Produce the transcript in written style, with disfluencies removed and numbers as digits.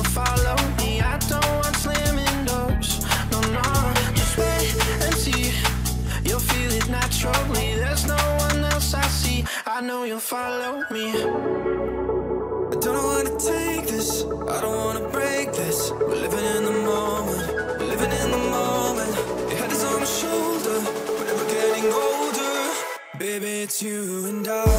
you'll follow me. I don't want slamming doors. No, no, just wait and see. You'll feel it naturally. There's no one else I see. I know you'll follow me. I don't wanna take this. I don't wanna break this. We're living in the moment. We're living in the moment. Your head is on my shoulder. We're never getting older. Baby, it's you and I.